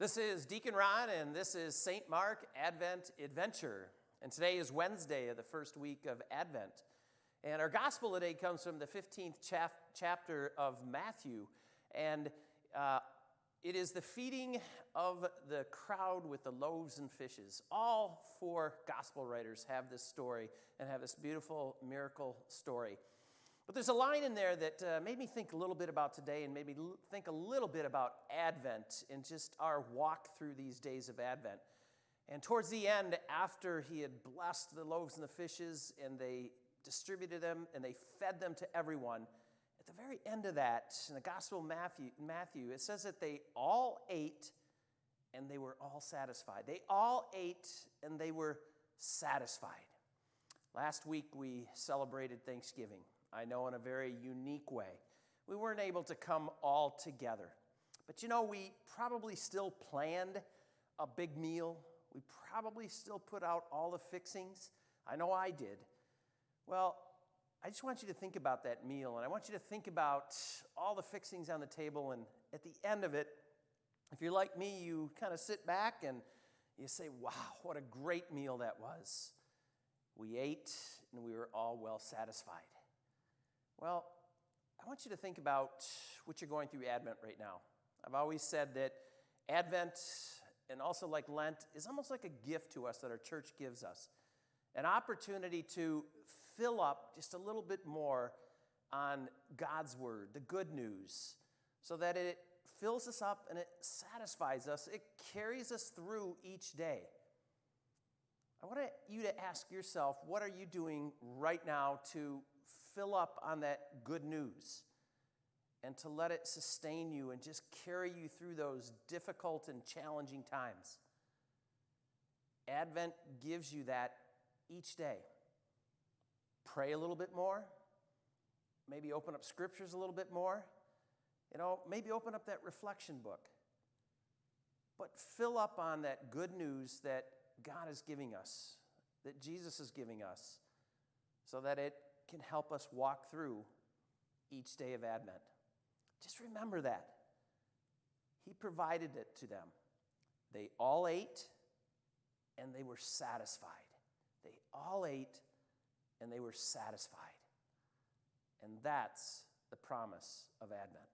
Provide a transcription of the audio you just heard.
This is Deacon Ron, and this is St. Mark Advent Adventure. And today is Wednesday of the first week of Advent. And our gospel today comes from the 15th chapter of Matthew. And it is the feeding of the crowd with the loaves and fishes. All four gospel writers have this story and have this beautiful miracle story. But there's a line in there that made me think a little bit about today and made me think a little bit about Advent and just our walk through these days of Advent. And towards the end, after he had blessed the loaves and the fishes and they distributed them and they fed them to everyone, at the very end of that, in the Gospel of Matthew, it says that they all ate and they were all satisfied. They all ate and they were satisfied. Last week we celebrated Thanksgiving. I know in a very unique way. We weren't able to come all together. But you know, we probably still planned a big meal. We probably still put out all the fixings. I know I did. Well, I just want you to think about that meal, and I want you to think about all the fixings on the table, and at the end of it, if you're like me, you kind of sit back and you say, wow, what a great meal that was. We ate, and we were all well satisfied. Well, I want you to think about what you're going through Advent right now. I've always said that Advent, and also like Lent, is almost like a gift to us that our church gives us. An opportunity to fill up just a little bit more on God's Word, the good news, so that it fills us up and it satisfies us. It carries us through each day. I want you to ask yourself, what are you doing right now to fill up on that good news and to let it sustain you and just carry you through those difficult and challenging times? Advent gives you that each day. Pray a little bit more. Maybe open up scriptures a little bit more. Maybe open up that reflection book. But fill up on that good news that God is giving us, that Jesus is giving us, so that it can help us walk through each day of Advent. Just remember that. He provided it to them. They all ate and they were satisfied. They all ate and they were satisfied. And that's the promise of Advent.